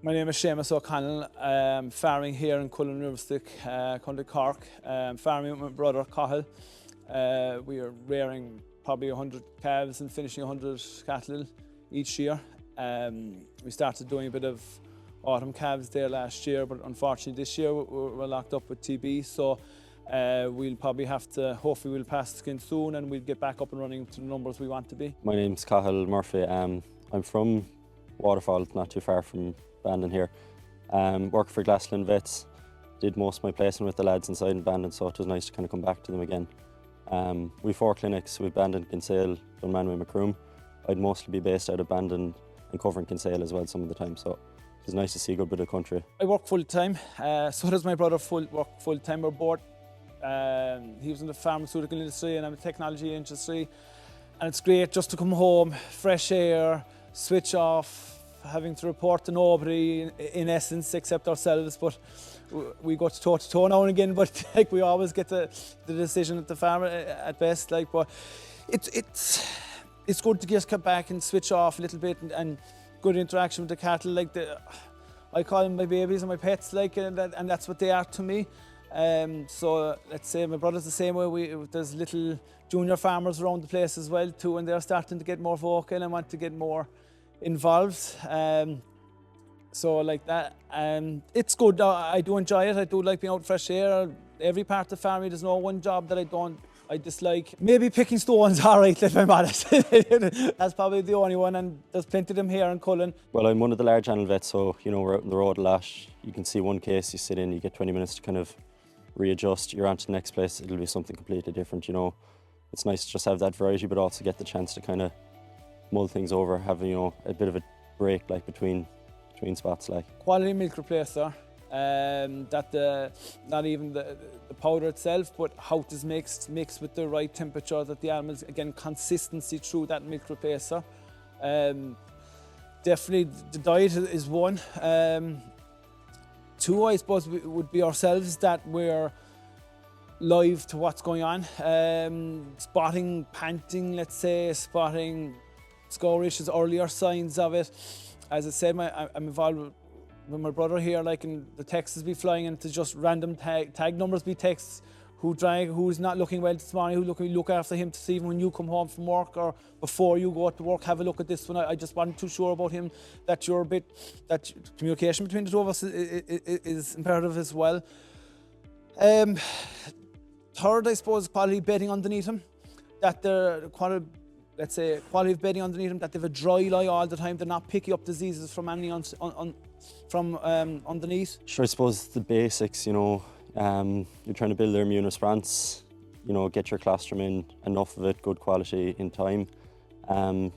My name is Séamus O'Connell. I'm farming here in livestock, County Cork. Farming with my brother Cathal. We are rearing probably 100 calves and finishing 100 cattle each year. We started doing a bit of autumn calves there last year, but unfortunately this year we're locked up with TB, so we'll probably have to, hopefully we'll pass the skin soon and we'll get back up and running to the numbers we want to be. My name's Cathal Murphy. I'm from Waterfall, not too far from Bandon here. Worked for Glasslyn Vets, did most of my placing with the lads inside in Bandon, so it was nice to kind of come back to them again. We've 4 clinics, we've Bandon, Kinsale, Dunmanway, Macroom. I'd mostly be based out of Bandon and covering Kinsale as well some of the time, so it was nice to see a good bit of country. I work full time, so does my brother work full time. We're both. He was in the pharmaceutical industry and I'm in the technology industry, and it's great just to come home, fresh air, switch off, having to report to nobody in essence except ourselves, but we go toe to toe now and again, but like we always get the decision at the farm at best, like, but it's good to just come back and switch off a little bit and good interaction with the cattle, like I call them my babies and my pets, like, and that's what they are to me. So let's say my brother's the same way. There's little junior farmers around the place as well too, and they're starting to get more vocal and want to get more involved. So like that, it's good. I do enjoy it. I do like being out fresh air. Every part of the farm, there's no one job that I dislike. Maybe picking stones, all right, if I'm honest. That's probably the only one, and there's plenty of them here in Cullen. Well, I'm one of the large animal vets, so we're out on the road a lot. You can see one case, you sit in, you get 20 minutes to kind of readjust. You're on to the next place, it'll be something completely different. It's nice to just have that variety, but also get the chance to kind of mull things over, have a bit of a break like between spots, like. Quality milk replacer, that not even the powder itself, but how it is mixed with the right temperature, that the animals, again, consistency through that milk replacer. Definitely the diet is one. 2, I suppose, would be ourselves, that we're live to what's going on. Spotting panting, let's say, spotting score issues, earlier signs of it. As I said, I'm involved with my brother here, like, and the texts be flying into just random tag numbers, be texts, who's not looking well this morning, look after him to see when you come home from work or before you go to work, have a look at this one. I just wasn't too sure about him, that communication between the two of us is imperative as well. Third, I suppose, quality bedding underneath him, that the quality of bedding underneath them, that they have a dry lie all the time, they're not picking up diseases from anything from underneath. Sure, I suppose the basics, you're trying to build their immune response, get your colostrum in, enough of it, good quality in time,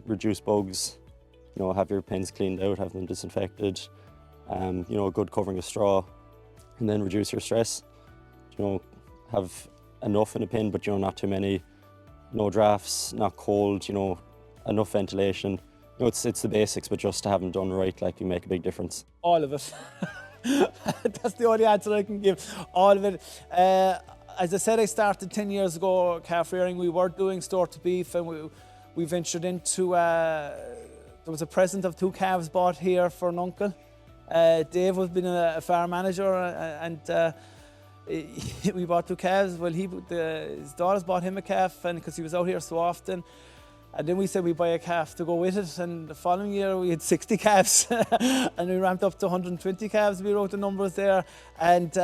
reduce bugs, have your pens cleaned out, have them disinfected, a good covering of straw, and then reduce your stress. Have enough in a pen, but not too many. No drafts, not cold, enough ventilation. It's the basics, but just to have them done right, like, you make a big difference. All of it. That's the only answer I can give. All of it. As I said, I started 10 years ago calf rearing. We were doing store to beef, and we ventured into, there was a present of 2 calves bought here for an uncle. Dave was been a farm manager, and we bought 2 calves. Well, his daughters bought him a calf, and because he was out here so often. And then we said we'd buy a calf to go with it, and the following year we had 60 calves, and we ramped up to 120 calves. We wrote the numbers there, and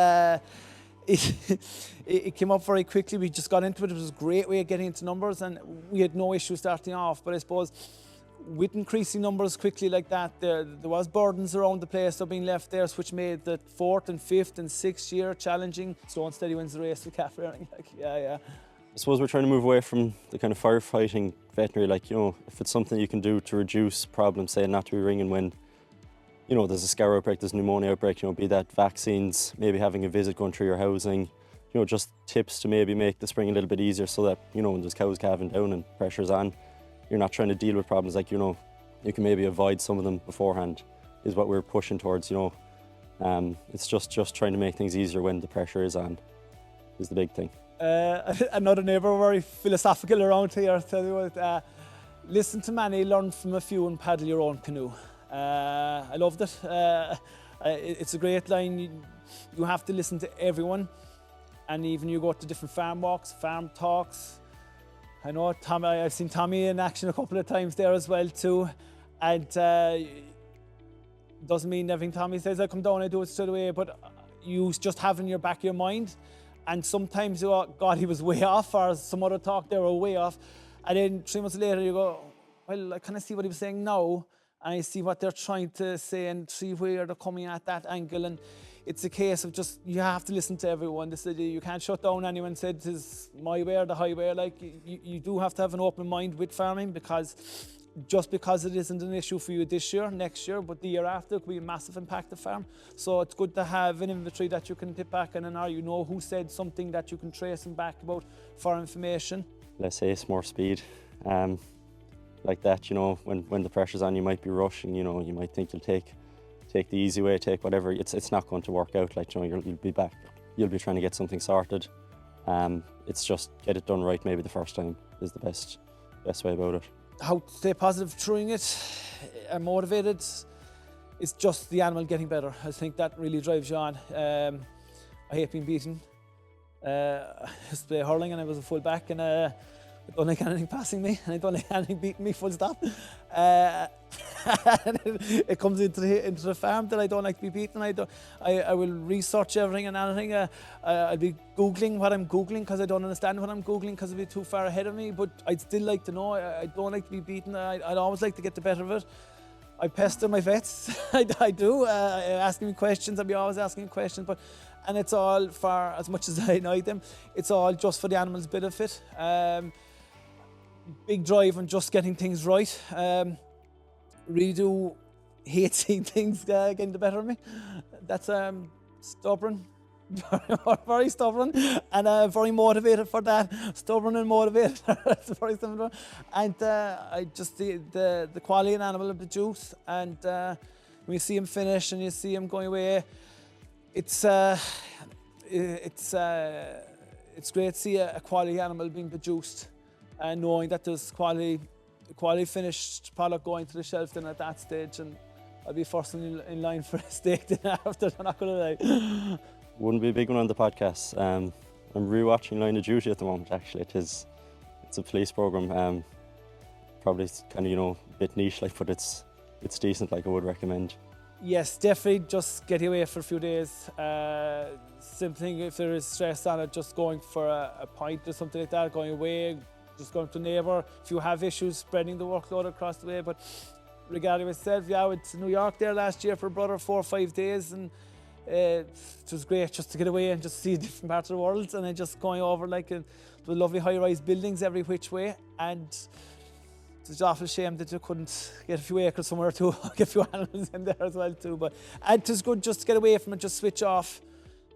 it came up very quickly. We just got into it. It was a great way of getting into numbers, and we had no issue starting off. But I suppose with increasing numbers quickly like that, there was burdens around the place that being left there, which made the 4th and 5th and 6th year challenging. Slow and steady wins the race with calf rearing. Yeah. I suppose we're trying to move away from the kind of firefighting veterinary, like, if it's something you can do to reduce problems, say not to be ringing when, there's a scour outbreak, there's pneumonia outbreak, be that vaccines, maybe having a visit going through your housing, just tips to maybe make the spring a little bit easier, so that, when there's cows calving down and pressure's on, you're not trying to deal with problems, like, you can maybe avoid some of them beforehand, is what we're pushing towards, It's just trying to make things easier when the pressure is on, is the big thing. Another neighbour, very philosophical around here, tell you what, listen to many, learn from a few, and paddle your own canoe. I loved it. It's a great line. You have to listen to everyone, and even you go to different farm walks, farm talks. I know Tommy, I've seen Tommy in action a couple of times there as well too, and doesn't mean everything Tommy says I come down, I do it straight away, but you just have in your back of your mind, and sometimes you go, God, he was way off, or some other talk there were way off, and then 3 months later you go, well, I kind of see what he was saying now, and I see what they're trying to say and see where they're coming at that angle, and it's a case of just, you have to listen to everyone. You can't shut down anyone said it is my way or the highway. Like, you do have to have an open mind with farming, because just because it isn't an issue for you this year, next year, but the year after, it could be a massive impact to farm. So it's good to have an inventory that you can tip back in, or you know who said something that you can trace them back about for information. Let's say it's more speed. Like that, you know, when the pressure's on, you might be rushing, you know, you might think you'll take the easy way, take whatever. It's not going to work out. Like, you know, you'll be back, you'll be trying to get something sorted. It's just get it done right. Maybe the first time is the best way about it. How to stay positive through it and motivated, it's just the animal getting better. I think that really drives you on. I hate being beaten. I used to play hurling and I was a full back, and I don't like anything passing me, and I don't like anything beating me, full stop. It comes into the farm that I don't like to be beaten. I will research everything and anything. I'll be Googling what I'm Googling, because I don't understand what I'm Googling, because it'll be too far ahead of me, but I'd still like to know. I don't like to be beaten. I'd always like to get the better of it. I pester my vets. I do. Asking me questions. I'll be always asking questions, and it's all for, as much as I annoy them, it's all just for the animal's benefit. Big drive on just getting things right. Really do hate seeing things getting the better of me. That's stubborn, very stubborn, and very motivated for that. Stubborn and motivated. That's very similar. And I just the quality of an animal of the juice, and when you see him finish and you see him going away, it's great to see a quality animal being produced, and knowing that there's quality finished product going to the shelf then at that stage, and I'll be first in line for a steak dinner after, I'm not going to lie. Wouldn't be a big one on the podcast. I'm rewatching Line of Duty at the moment, actually. It's a police programme. Probably kind of, you know, a bit niche, like, but it's decent, like, I would recommend. Yes, definitely just get away for a few days. Same thing, if there is stress on it, just going for a pint or something like that, going away, just going to a neighbour. If you have issues, spreading the workload across the way. But regarding myself, I went to New York there last year for brother 4 or 5 days, and it was great just to get away and just see different parts of the world, and then just going over like the lovely high-rise buildings every which way. And it's an awful shame that you couldn't get a few acres somewhere to get a few animals in there as well too. But it was good just to get away from it, just switch off.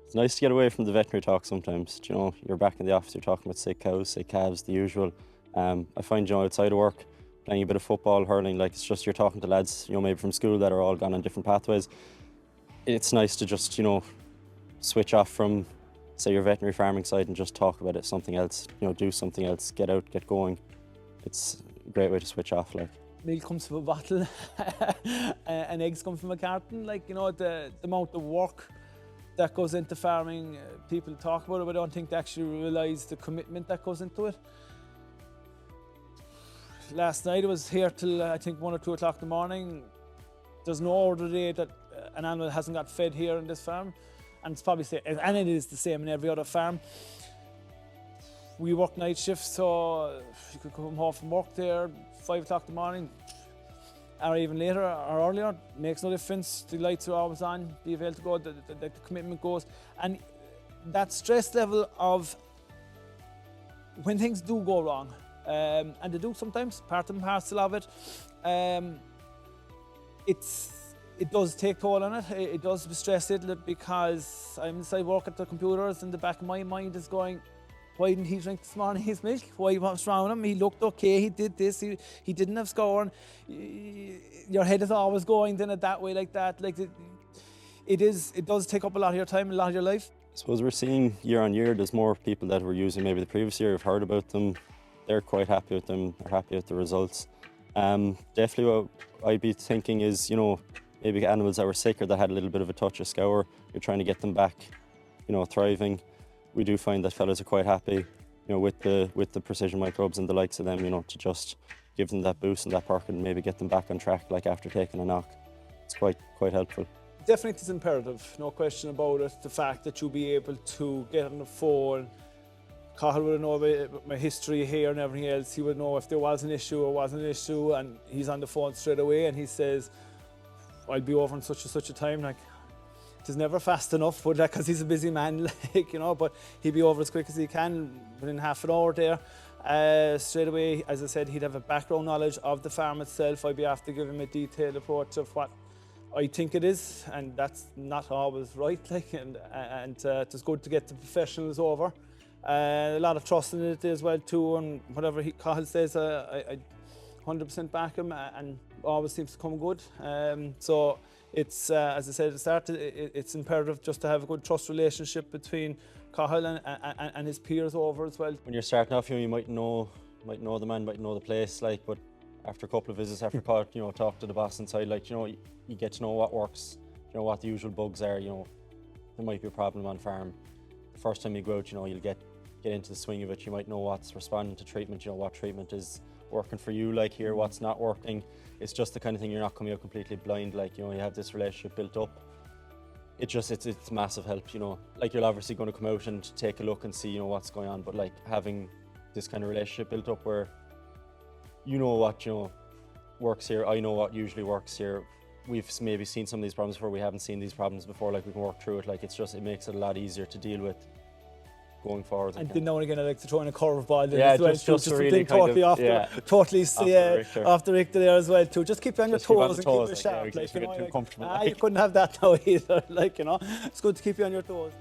It's nice to get away from the veterinary talk sometimes. You know, you're back in the office, you're talking about sick cows, sick calves, the usual. I find, you know, outside of work, playing a bit of football, hurling, like, it's just you're talking to lads, you know, maybe from school that are all gone on different pathways. It's nice to just, you know, switch off from, say, your veterinary farming side and just talk about it, something else, you know, do something else, get out, get going. It's a great way to switch off, like. Milk comes from a bottle and eggs come from a carton. Like, you know, the amount of work that goes into farming, people talk about it, but I don't think they actually realise the commitment that goes into it. Last night I was here till I think 1 or 2 o'clock in the morning. There's no other day that an animal hasn't got fed here in this farm, and it's probably and it is the same in every other farm. We work night shifts, so you could come home from work there 5 o'clock in the morning, or even later or earlier, makes no difference. The lights are always on, be able to go, the commitment goes. And that stress level of when things do go wrong, and they do sometimes, part and parcel of it, it does take toll on it. It does stress it, because I'm inside work at the computers, and the back of my mind is going, why didn't he drink this morning his milk? Why was wrong with him? He looked okay, he did this, he didn't have scoring. Your head is always going then that way, like that. Like it does take up a lot of your time, a lot of your life. I suppose we're seeing year on year, there's more people that were using maybe the previous year, have heard about them. They're quite happy with them, are happy with the results. Definitely what I'd be thinking is, you know, maybe animals that were sick or that had a little bit of a touch of scour, you're trying to get them back, you know, thriving. We do find that fellas are quite happy, you know, with the precision microbes and the likes of them, you know, to just give them that boost and that perk and maybe get them back on track, like after taking a knock. It's quite helpful. Definitely it's imperative, no question about it. The fact that you'll be able to get on the phone. Cathal would know about my history here and everything else. He would know if there was an issue or wasn't an issue, and he's on the phone straight away and he says, I'll be over in such and such a time. Like, it is never fast enough, but because he's a busy man, like, you know, but he'd be over as quick as he can within half an hour there. Straight away, as I said, he'd have a background knowledge of the farm itself. I'd be after giving him a detailed approach of what I think it is, and that's not always right. Like, and it's good to get the professionals over. A lot of trust in it as well too, and whatever Cathal says, I 100% back him, and always seems to come good. So it's as I said at the start, it's imperative just to have a good trust relationship between Cathal and his peers over as well. When you're starting off, you might know the man, might know the place, like, but after a couple of visits, after you know, talk to the boss inside, like, you know, you get to know what works, you know, what the usual bugs are. You know, there might be a problem on farm. The first time you go out, you know, you'll get into the swing of it. You might know what's responding to treatment, you know, what treatment is working for you, like here, what's not working. It's just the kind of thing, you're not coming out completely blind, like, you know, you have this relationship built up. It's massive help, you know. Like, you're obviously going to come out and take a look and see, you know, what's going on, but like having this kind of relationship built up where you know what, you know, works here, I know what usually works here. We've maybe seen some of these problems before, we haven't seen these problems before, like, we can work through it. Like, it makes it a lot easier to deal with going forward. And then now and again I like to throw in a curveball yeah, as well, just to really something totally off the Richter there as well too. Just keep you on your toes and keep it sharp. Yeah, like, you know, too comfortable. you couldn't have that now either. Like, you know, it's good to keep you on your toes.